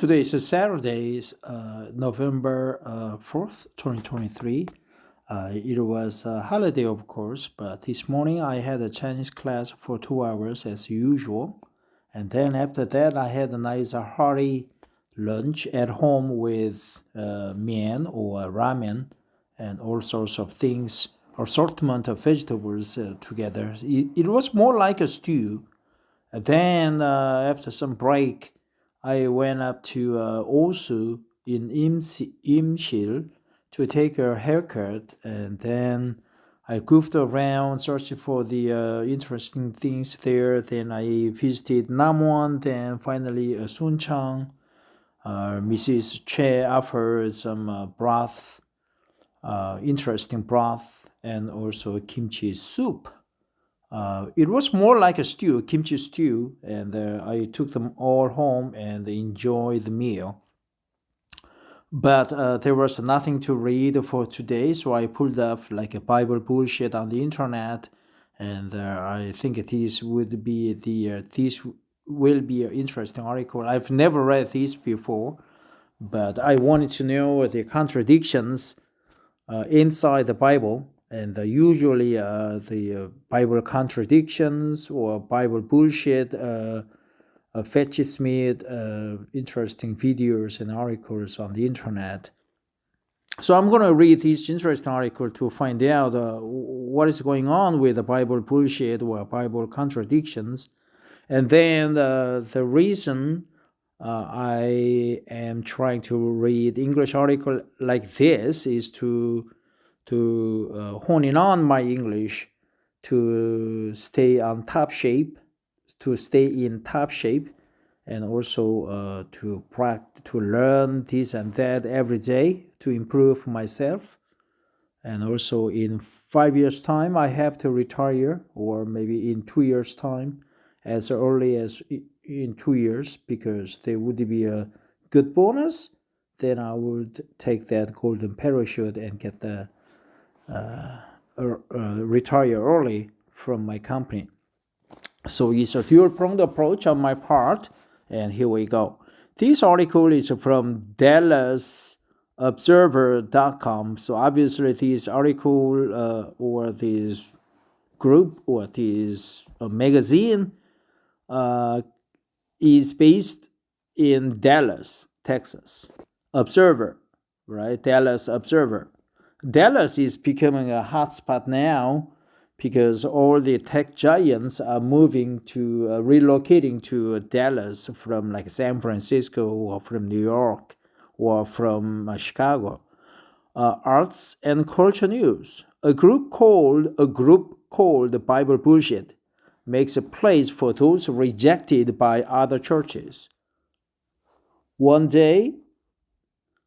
Today is Saturday, November 4th, 2023. It was a holiday, of course, but this morning I had a Chinese class for 2 hours as usual. And then after that, I had a nice hearty lunch at home with mian or ramen and all sorts of things, assortment of vegetables together. It was more like a stew. And then after some break, I went up to Osu in Imshil to take a haircut, and then I goofed around searching for the interesting things there. Then I visited Namwon, then finally Suncheon. Mrs. Che offered some broth, interesting broth, and also kimchi soup. It was more like a stew, kimchi stew, and I took them all home and enjoyed the meal. But there was nothing to read for today, so I pulled up like a Bible bullshit on the internet, and I think this will be an interesting article. I've never read this before, but I wanted to know the contradictions inside the Bible. And usually the Bible contradictions or Bible bullshit fetches me interesting videos and articles on the internet. So I'm going to read this interesting article to find out what is going on with the Bible bullshit or Bible contradictions. And then the reason I am trying to read English article like this is to hone in on my English, to stay in top shape, and also to learn this and that every day to improve myself. And also in 5 years' time, I have to retire, or maybe in 2 years' time, as early as in 2 years, because there would be a good bonus. Then I would take that golden parachute and get the retire early from my company. So it's a dual-pronged approach on my part, and here we go. This article is from DallasObserver.com. So obviously this article or this group or this magazine is based in Dallas, Texas. Observer, right? Dallas Observer. Dallas is becoming a hotspot now because all the tech giants are relocating to Dallas from like San Francisco or from New York or from Chicago. Arts and culture news. A group called Bible Bullshit makes a place for those rejected by other churches. One day,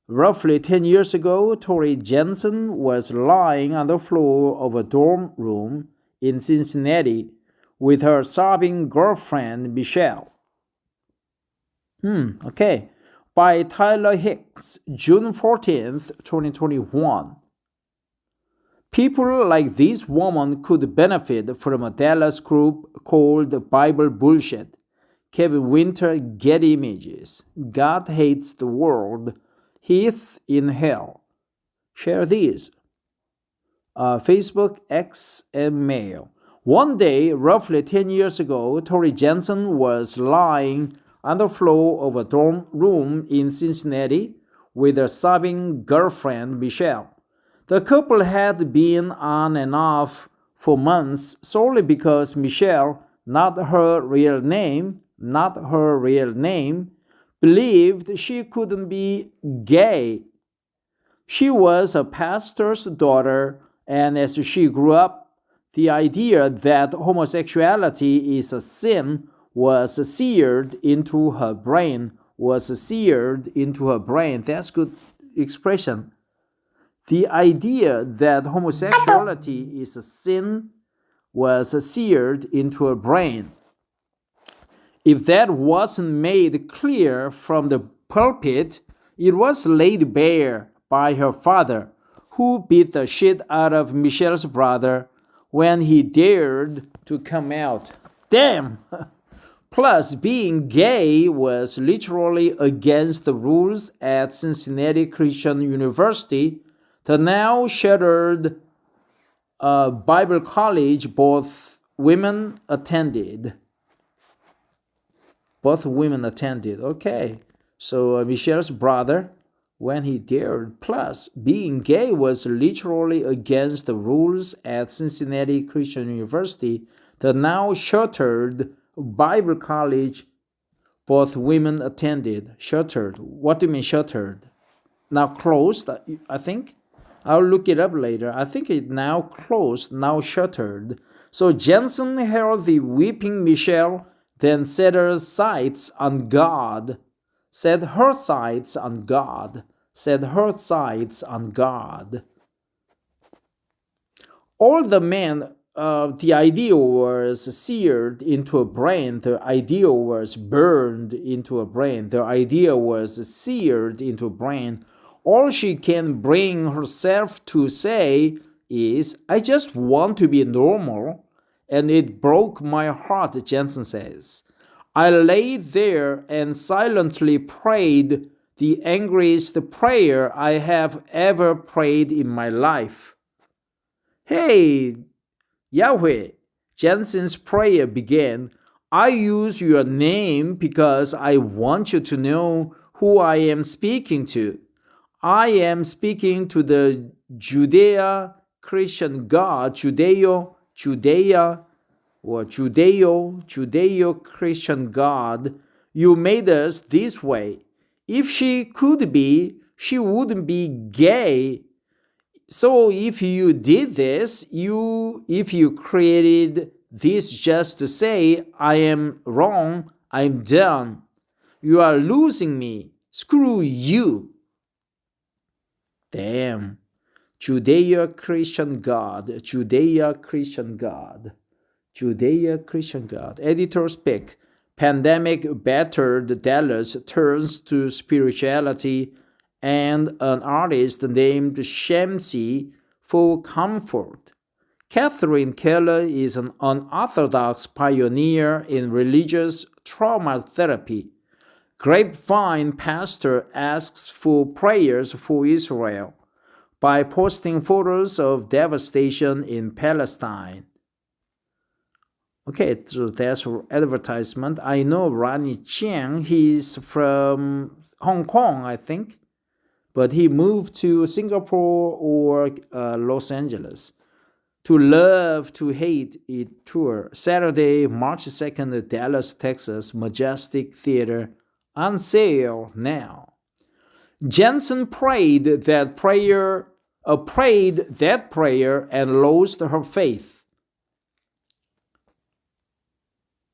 roughly 10 years ago, Tori Jensen was lying on the floor of a dorm room in Cincinnati with her sobbing girlfriend, Michelle. By Tyler Hicks, June 14th, 2021. People like this woman could benefit from a Dallas group called Bible Bullshit. Kevin Winter, Getty Images. God hates the world. Heath in hell. Share these. Facebook, X, and Mail. One day, roughly 10 years ago, Tori Jensen was lying on the floor of a dorm room in Cincinnati with her sobbing girlfriend, Michelle. The couple had been on and off for months solely because Michelle, not her real name, believed she couldn't be gay. She was a pastor's daughter, and as she grew up, the idea that homosexuality is a sin was seared into her brain. That's good expression. The idea that homosexuality is a sin was seared into her brain. If that wasn't made clear from the pulpit, it was laid bare by her father, who beat the shit out of Michelle's brother when he dared to come out. Damn! Plus, being gay was literally against the rules at Cincinnati Christian University, the now shuttered Bible college both women attended. Okay. So Michelle's brother, when he dared. Plus, being gay was literally against the rules at Cincinnati Christian University, the now shuttered Bible college both women attended. Shuttered. What do you mean shuttered? Now closed, I think. I'll look it up later. I think it now closed, now shuttered. So Jensen held the weeping Michelle, then set her sights on God. Set her sights on God. Set her sights on God. All the men, the ideal was seared into a brain. The ideal was burned into a brain. The idea was seared into a brain. All she can bring herself to say is, I just want to be normal. And it broke my heart, Jensen says. I lay there and silently prayed the angriest prayer I have ever prayed in my life. Hey, Yahweh, Jensen's prayer began. I use your name because I want you to know who I am speaking to. I am speaking to the Judeo-Christian God, Judeo-Christian God. You made us this way. If she could be, she wouldn't be gay. So if you did this, if you created this just to say, I am wrong, I'm done. You are losing me. Screw you. Damn. Judeo-Christian God. Editor's pick. Pandemic battered Dallas turns to spirituality and an artist named Shamsi for comfort. Catherine Keller is an unorthodox pioneer in religious trauma therapy. Grapevine pastor asks for prayers for Israel by posting photos of devastation in Palestine. Okay, so that's advertisement. I know Ronnie Chiang. He's from Hong Kong, I think, but he moved to Singapore or Los Angeles. To Love, to Hate It tour. Saturday, March 2nd, Dallas, Texas, Majestic Theater. On sale now. Jensen prayed that prayer and lost her faith.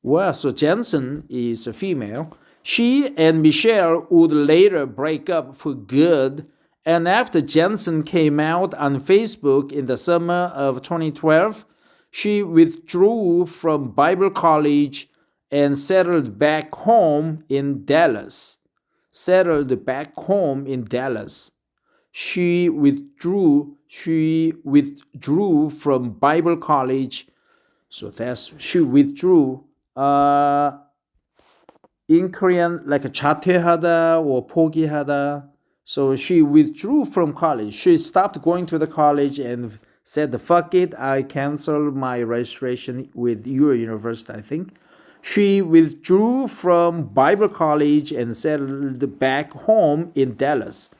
Well, so Jensen is a female. She and Michelle would later break up for good. And after Jensen came out on Facebook in the summer of 2012, she withdrew from Bible college and settled back home in Dallas. She withdrew from Bible college. So she withdrew. In Korean, like 자퇴하다 or 포기하다. So she withdrew from college. She stopped going to the college and said, fuck it, I cancel my registration with your university, I think. She withdrew from Bible college and settled back home in Dallas.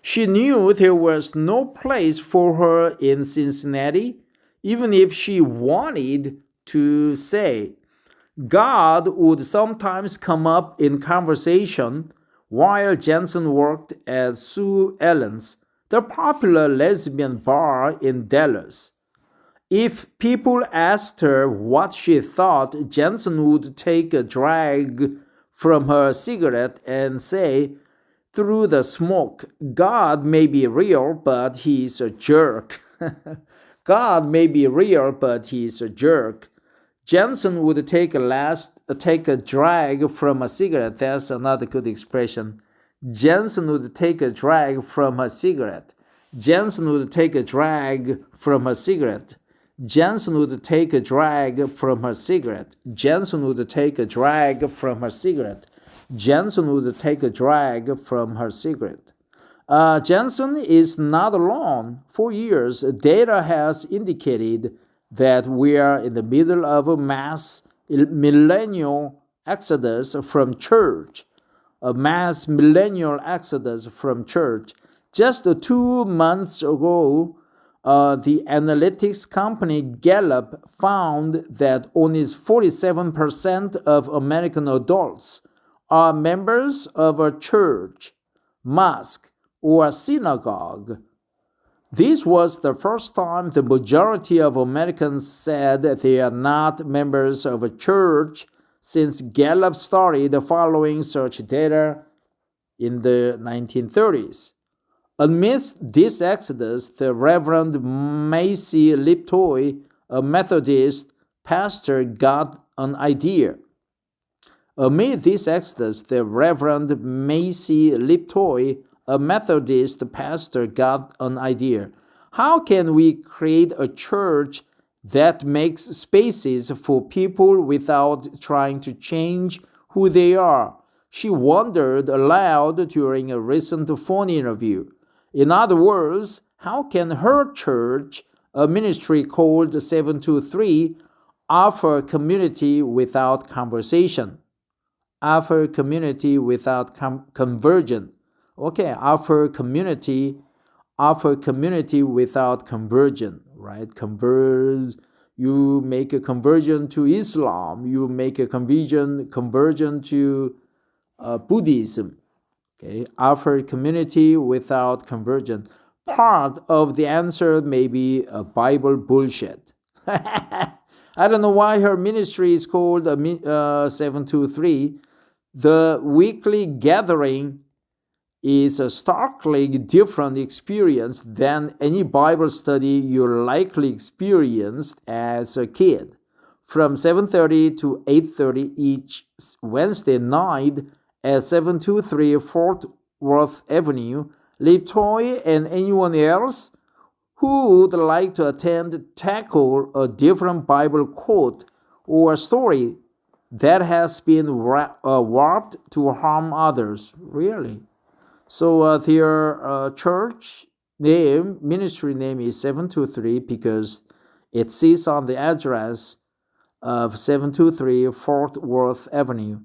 She knew there was no place for her in Cincinnati, even if she wanted to say. God would sometimes come up in conversation while Jensen worked at Sue Ellen's, the popular lesbian bar in Dallas. If people asked her what she thought, Jensen would take a drag from her cigarette and say, through the smoke, God may be real, but he's a jerk. God may be real, but he's a jerk. Jensen would take a drag from a cigarette. That's another good expression. Jensen would take a drag from her cigarette. Jensen would take a drag from her cigarette. Jensen would take a drag from her cigarette. Jensen would take a drag from her cigarette. Jensen is not alone. For years, data has indicated that we are in the middle of a mass millennial exodus from church. A mass millennial exodus from church. Just 2 months ago, the analytics company Gallup found that only 47% of American adults are members of a church, mosque, or synagogue. This was the first time the majority of Americans said that they are not members of a church since Gallup started following such data in the 1930s. Amidst this exodus, the Reverend Macy Liptoy, a Methodist pastor, got an idea. Amid this exodus, the Reverend Macy Liptoy, a Methodist pastor, got an idea. How can we create a church that makes spaces for people without trying to change who they are? She wondered aloud during a recent phone interview. In other words, how can her church, a ministry called 723, offer community without conversation? Offer community without conversion. Okay, offer community without conversion, right? You make a conversion to Islam, you make a conversion to Buddhism. Okay, offer community without conversion. Part of the answer may be a Bible bullshit. I don't know why her ministry is called 723. The weekly gathering is a starkly different experience than any Bible study you likely experienced as a kid. From 7:30 to 8:30 each Wednesday night at 723 Fort Worth Avenue, Liptoy and anyone else who would like to attend tackle a different Bible quote or story that has been warped to harm others. Really? So their church name, ministry name is 723 because it sits on the address of 723 Fort Worth Avenue.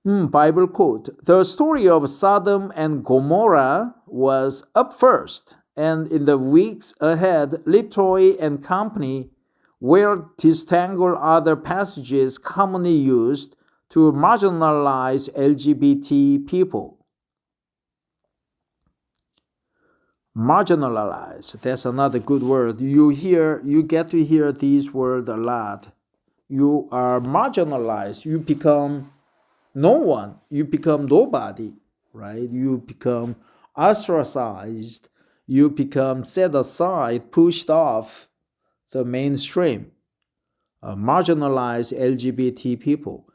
Bible quote. The story of Sodom and Gomorrah was up first, and in the weeks ahead, Liptoy and company will disentangle other passages commonly used to marginalize LGBT people. Marginalize, that's another good word. You get to hear these words a lot. You are marginalized, you become no one, you become nobody, right? You become ostracized, you become set aside, pushed off the mainstream. Marginalized LGBT people.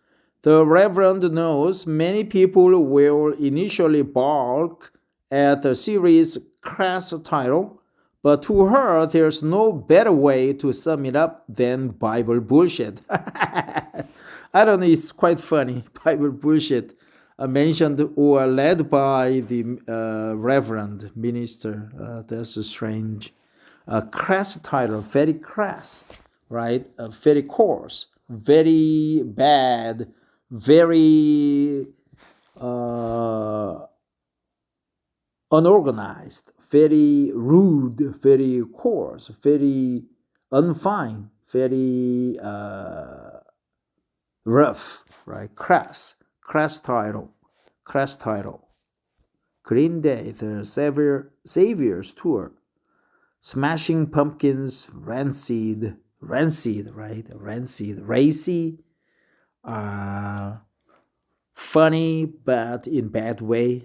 The Reverend knows many people will initially balk at the series' crass title, but to her, there's no better way to sum it up than Bible bullshit. I don't know, it's quite funny. Bible bullshit mentioned or led by the Reverend minister. That's strange. Crass title, very crass, right? Very coarse, very bad, very unorganized, very rude, very coarse, very unfine, very rough, right? Crass title. Green Day, the Savior's Tour. Smashing Pumpkins, Rancid, right? Rancid, racy, funny, but in bad way.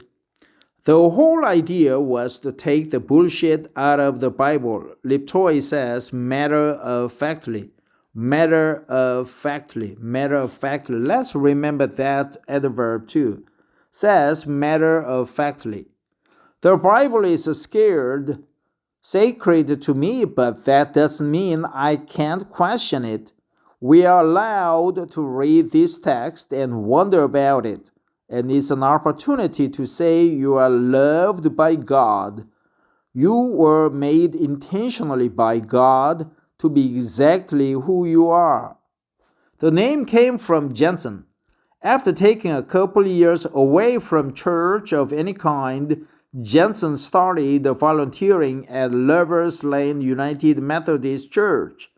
The whole idea was to take the bullshit out of the Bible. Liptoy says matter-of-factly. Let's remember that adverb too. Says matter-of-factly. The Bible is scared sacred to me, but that doesn't mean I can't question it. We are allowed to read this text and wonder about it, and it's an opportunity to say you are loved by God. You were made intentionally by God to be exactly who you are. The name came from Jensen. After taking a couple years away from church of any kind, Jensen started volunteering at Lovers Lane United Methodist Church,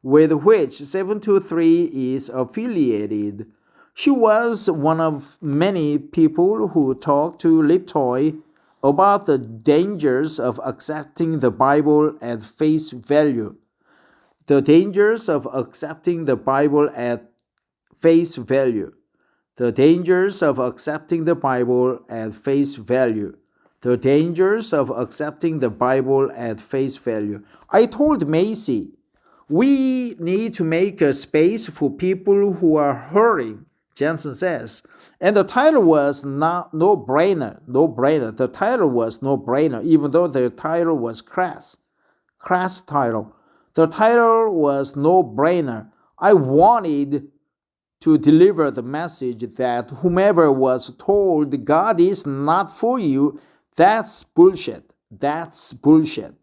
with which 723 is affiliated. She was one of many people who talked to Liptoy about the dangers of accepting the Bible at face value. The dangers of accepting the Bible at face value. The dangers of accepting the Bible at face value. The dangers of accepting the Bible at face value. I told Macy, we need to make a space for people who are hurting, Jensen says. And the title was not no brainer. No brainer. The title was no brainer, even though the title was crass. Crass title. The title was no brainer. I wanted to deliver the message that whomever was told God is not for you, that's bullshit. That's bullshit.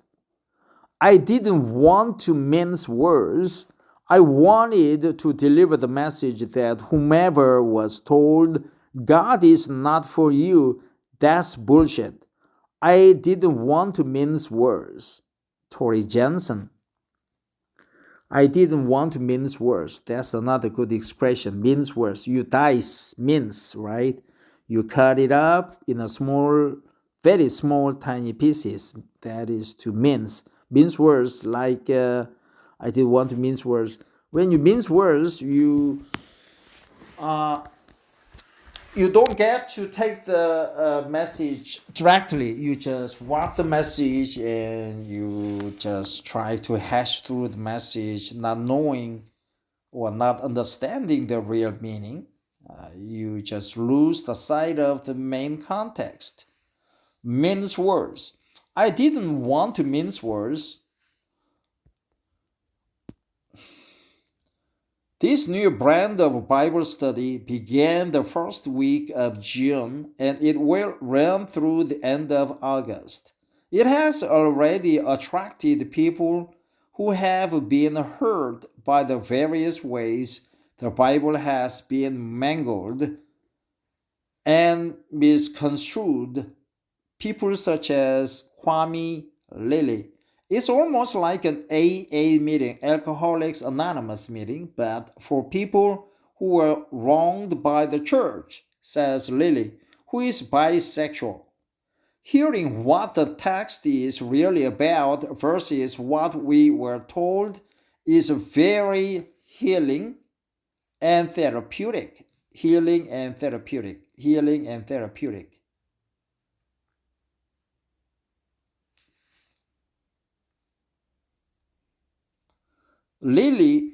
I didn't want to mince words. I wanted to deliver the message that whomever was told God is not for you, that's bullshit. I didn't want to mince words. Tori Jensen. I didn't want to mince words. That's another good expression. Mince words. You dice, mince, right? You cut it up in a small, very small, tiny pieces. That is to mince. Mince words, like I didn't want to mince words. When you mince words, uh, you don't get to take the message directly. You just wrap the message and you just try to hash through the message, not knowing or not understanding the real meaning. You just lose the sight of the main context. Mince words. I didn't want to mince words. This new brand of Bible study began the first week of June and it will run through the end of August. It has already attracted people who have been hurt by the various ways the Bible has been mangled and misconstrued. People such as Kwame Lily. It's almost like an AA meeting, Alcoholics Anonymous meeting, but for people who were wronged by the church, says Lily, who is bisexual. Hearing what the text is really about versus what we were told is very healing and therapeutic. Healing and therapeutic. Healing and therapeutic. Lily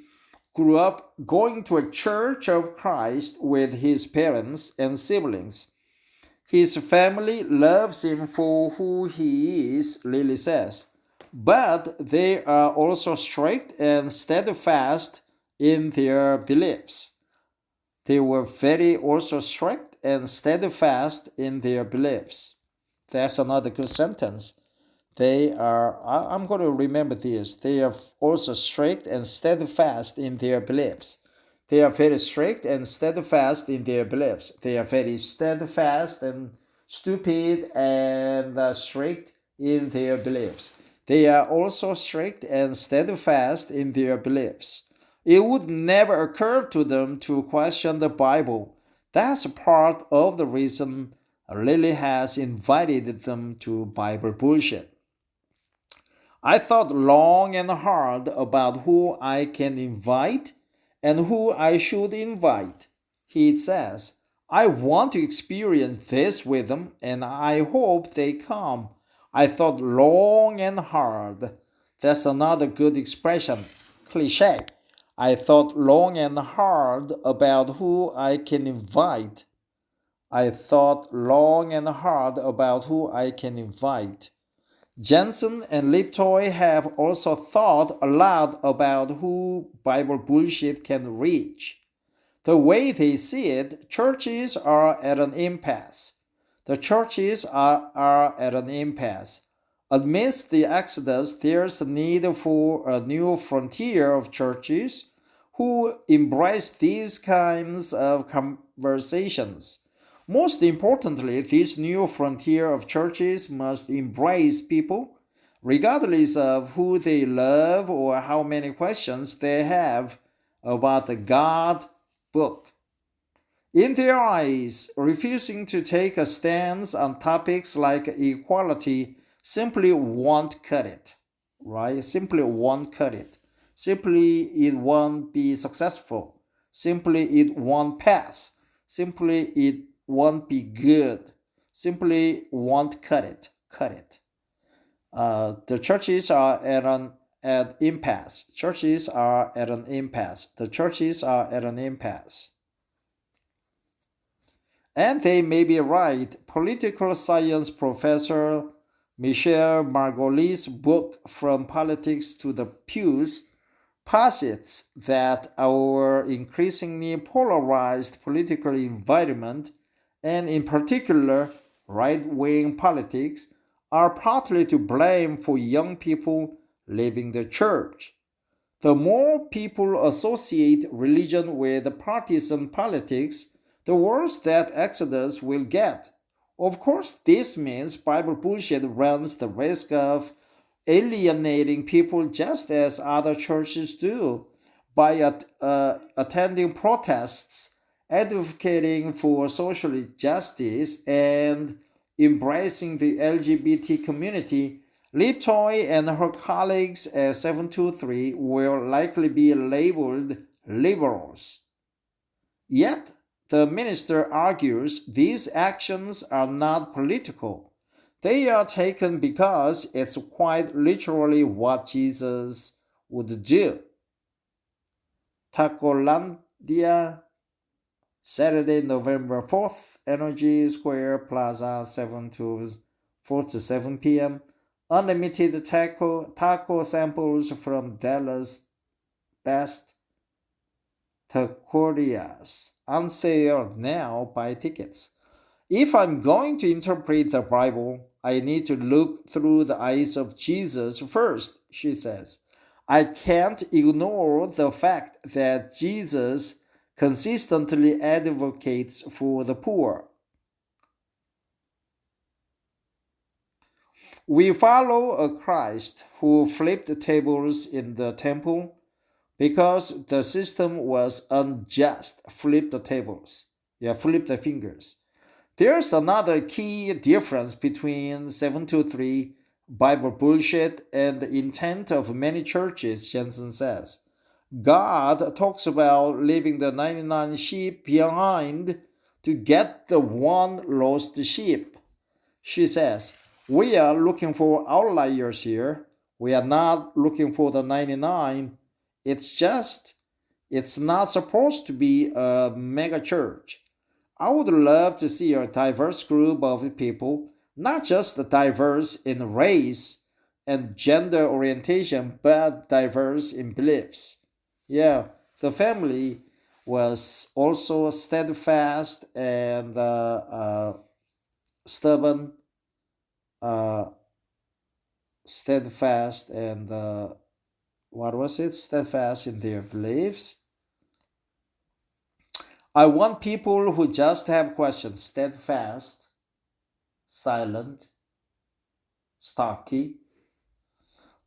grew up going to a Church of Christ with his parents and siblings. His family loves him for who he is, Lily says, but they are also strict and steadfast in their beliefs. They were very also strict and steadfast in their beliefs. That's another good sentence. They are, I'm going to remember this, they are also strict and steadfast in their beliefs. They are very strict and steadfast in their beliefs. They are very steadfast and stupid and strict in their beliefs. They are also strict and steadfast in their beliefs. It would never occur to them to question the Bible. That's part of the reason Lily has invited them to Bible bullshit. I thought long and hard about who I can invite and who I should invite. He says, I want to experience this with them and I hope they come. I thought long and hard. That's another good expression, cliche. I thought long and hard about who I can invite. I thought long and hard about who I can invite. Jensen and Liptoy have also thought a lot about who Bible bullshit can reach. The way they see it, churches are at an impasse. The churches are at an impasse. Amidst the exodus, there's a need for a new frontier of churches who embrace these kinds of conversations. Most importantly, this new frontier of churches must embrace people, regardless of who they love or how many questions they have about the God book. In their eyes, refusing to take a stance on topics like equality simply won't cut it, right? Simply won't cut it. Simply it won't be successful. Simply it won't pass. Simply it won't be good. Simply won't cut it. Cut it. The churches are at impasse. Churches are at an impasse. The churches are at an impasse. And they may be right. Political science professor Michel Margolis's book From Politics to the Pews posits that our increasingly polarized political environment, and in particular right-wing politics, are partly to blame for young people leaving the church. The more people associate religion with partisan politics, the worse that exodus will get. Of course, this means Bible bullshit runs the risk of alienating people just as other churches do by attending protests, advocating for social justice, and embracing the LGBT community. Liptoy and her colleagues at 723 will likely be labeled liberals. Yet, the minister argues these actions are not political. They are taken because it's quite literally what Jesus would do. Tacolandia, Saturday, November 4th, Energy Square Plaza, 4 to 7 p.m. Unlimited taco samples from Dallas Best Taquerias. On sale now. Buy tickets. If I'm going to interpret the Bible, I need to look through the eyes of Jesus first, she says. I can't ignore the fact that Jesus consistently advocates for the poor. We follow a Christ who flipped tables in the temple because the system was unjust. Flip the tables. Yeah, flip the fingers. There's another key difference between 723 Bible bullshit and the intent of many churches, Jensen says. God talks about leaving the 99 sheep behind to get the one lost sheep. She says, we are looking for outliers here. We are not looking for the 99. It's not supposed to be a mega church. I would love to see a diverse group of people, not just diverse in race and gender orientation, but diverse in beliefs. Yeah, the family was also steadfast and stubborn, uh, steadfast and what was it? Steadfast in their beliefs. I want people who just have questions, steadfast, silent, stocky.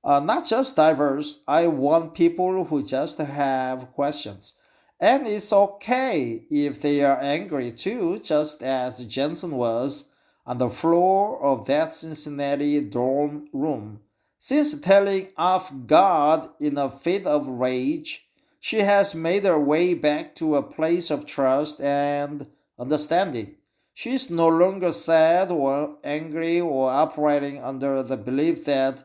Not just diverse, I want people who just have questions. And it's okay if they are angry too, just as Jensen was on the floor of that Cincinnati dorm room. Since telling off God in a fit of rage, she has made her way back to a place of trust and understanding. She is no longer sad or angry or operating under the belief that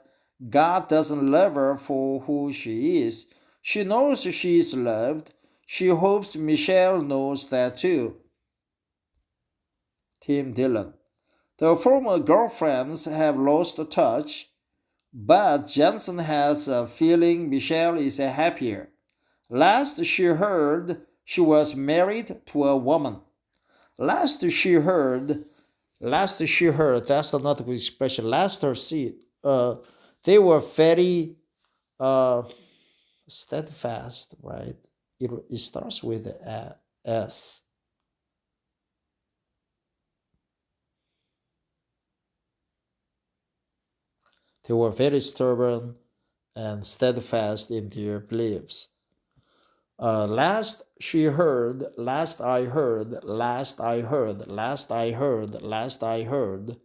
God doesn't love her for who she is. She knows she is loved. She hopes Michelle knows that too. Tim Dillon. The former girlfriends have lost touch. But Jensen has a feeling Michelle is happier. Last she heard, she was married to a woman. Last she heard, that's another good expression. Last her see, they were very uh, steadfast, right? It starts with a S. They were very stubborn and steadfast in their beliefs. Last she heard, last I heard, last I heard, last I heard, last I heard.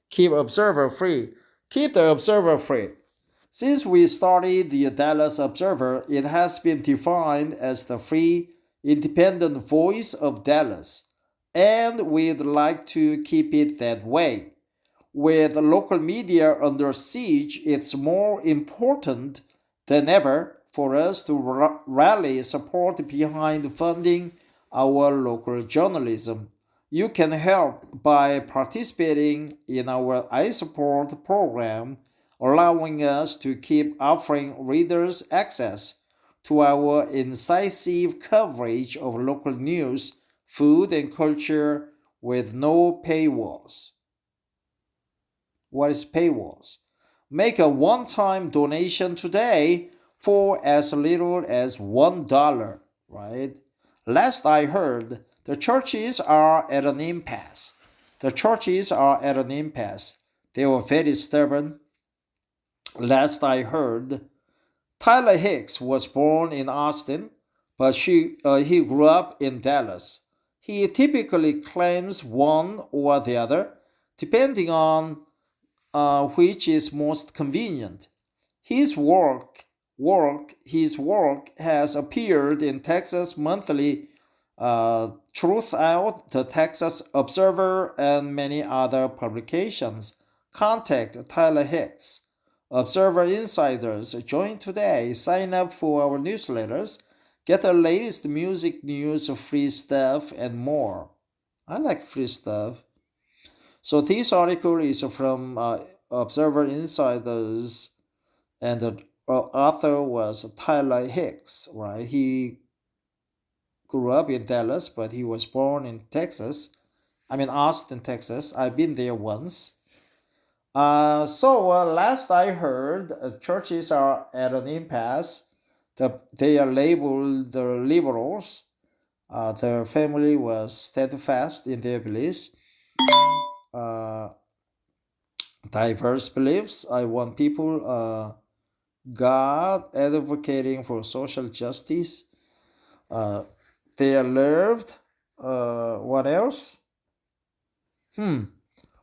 Keep observer free. Keep the observer free. Since we studied the Dallas Observer, it has been defined as the free, independent voice of Dallas, and we'd like to keep it that way. With local media under siege, it's more important than ever for us to rally support behind funding our local journalism. You can help by participating in our iSupport program, allowing us to keep offering readers access to our incisive coverage of local news, food, and culture with no paywalls. What is paywalls? Make a one-time donation today for as little as $1, right? Last I heard, the churches are at an impasse. The churches are at an impasse. They were very stubborn. Last I heard, Tyler Hicks was born in Austin, but he grew up in Dallas. He typically claims one or the other, depending on which is most convenient. His work has appeared in Texas Monthly, Truth Out, the Texas Observer, and many other publications. Contact Tyler Hicks. Observer Insiders, join today. Sign up for our newsletters. Get the latest music news, free stuff, and more. I like free stuff. So this article is from Observer Insiders, and the author was Tyler Hicks. Right, he grew up in Dallas, but he was born in Texas. I mean Austin, Texas. I've been there once. Last I heard, churches are at an impasse. They are labeled the liberals. Their family was steadfast in their beliefs. Uh, Diverse beliefs. I want people, God advocating for social justice. Uh, they are loved. What else?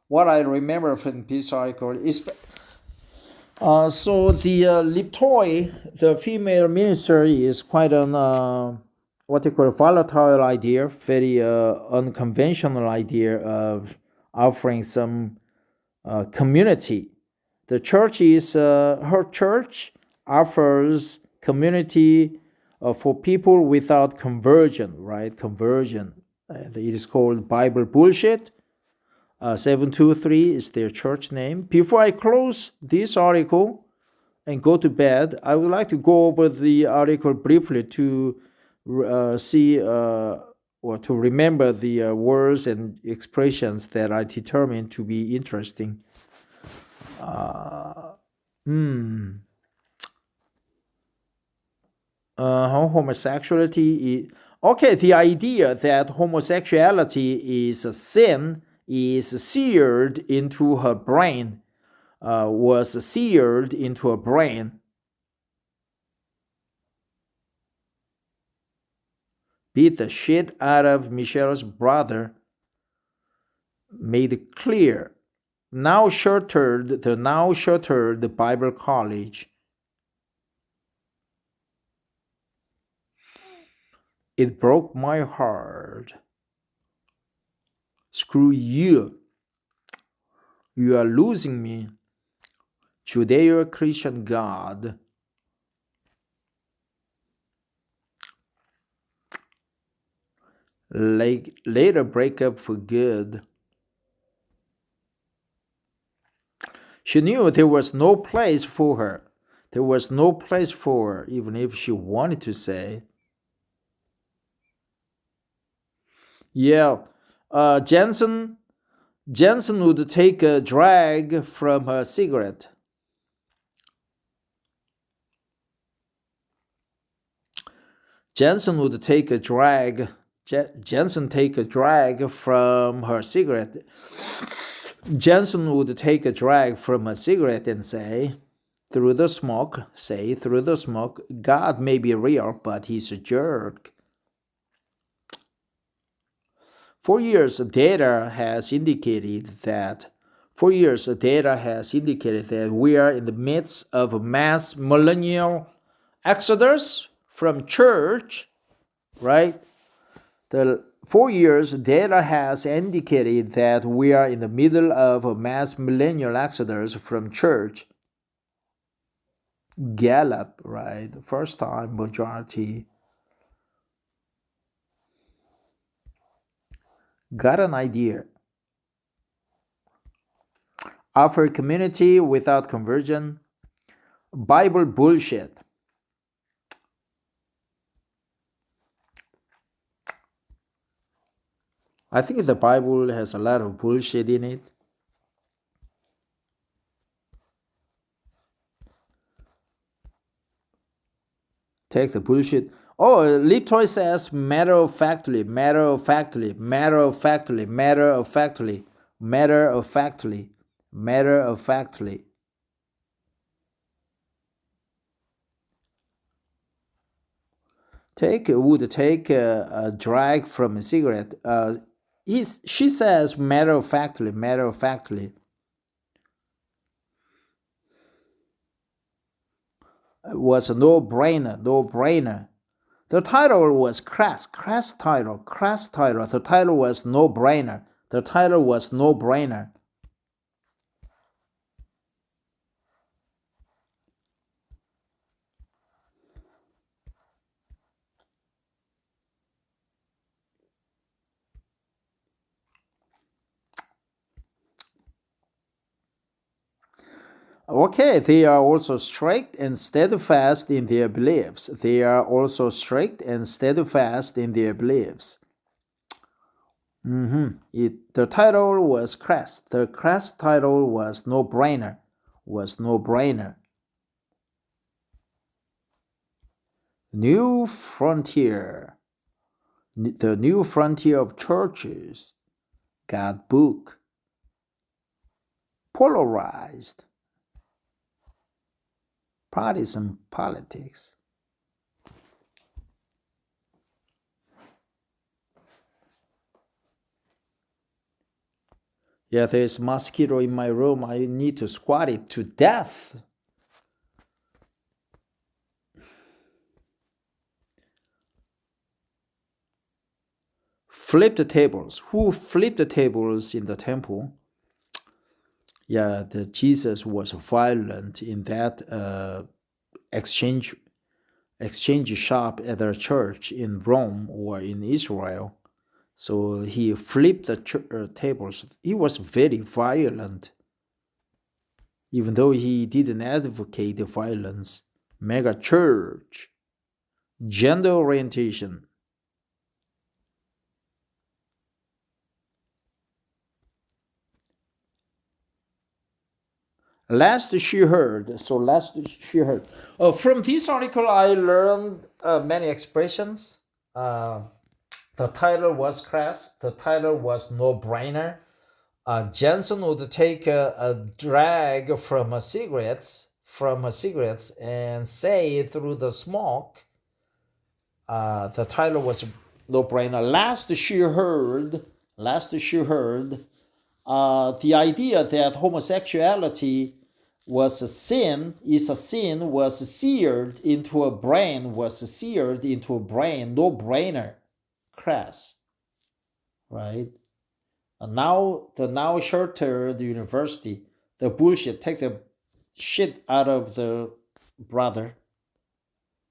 What I remember from this article is the Liptoy, the female minister, is quite an what they call volatile idea, very unconventional idea of offering some community. The church is her church offers community for people without conversion, right? Conversion. It is called Bible bullshit. 723 is their church name. Before I close this article and go to bed, I would like to go over the article briefly to see or to remember the words and expressions that I determined to be interesting. Uh, hmm. Homosexuality is okay. The idea that homosexuality is a sin is seared into her brain. Was seared into her brain. Beat the shit out of Michelle's brother. Made it clear. Now shuttered Bible college. It broke my heart. Screw you. You are losing me. Judeo-Christian God. Later break up for good. She knew there was no place for her. There was no place for her, even if she wanted to say, yeah, Jensen would take a drag from her cigarette. Jensen would take a drag. Jensen take a drag from her cigarette. Jensen would take a drag from a cigarette and say, through the smoke, God may be real, but he's a jerk. For years, data has indicated that we are in the midst of a mass millennial exodus from church, right? The 4 years data has indicated that we are in the middle of a mass millennial exodus from church. Gallup, right? First time majority got an idea. Offer community without conversion. Bible bullshit. I think the Bible has a lot of bullshit in it. Take the bullshit. Oh, Liptoy says matter of factly. Would take a drag from a cigarette. She says matter of factly. Was a no-brainer. The title was crass title. The title was no-brainer. Okay, they are also strict and steadfast in their beliefs. The title was crass. The crass title was no-brainer. New frontier. The new frontier of churches. God book. Polarized. Partisan politics. Yeah, there's mosquito in my room. I need to squat it to death. Flip the tables. Who flipped the tables in the temple? Yeah, Jesus was violent in that exchange shop at the church in Rome or in Israel. So he flipped the tables. He was very violent, even though he didn't advocate violence. Mega church, gender orientation. Last she heard. From this article, I learned many expressions. The title was crass. The title was no-brainer. Jensen would take a drag from a cigarettes and say through the smoke. The title was no-brainer. Last she heard. The idea that homosexuality was a sin was seared into a brain. No-brainer. Crass, right? And now sheltered university, the bullshit, take the shit out of the brother.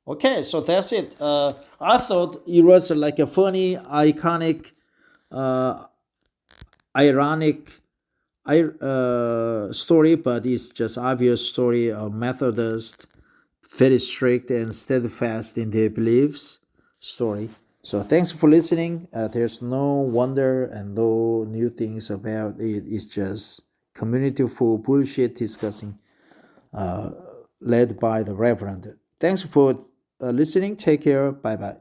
Okay, so that's it. I thought it was like a funny, iconic, ironic story, but it's just obvious story of Methodist, very strict and steadfast in their beliefs story. So thanks for listening. There's no wonder and no new things about it. It's just community full bullshit discussing, led by the Reverend. Thanks for listening. Take care. Bye bye.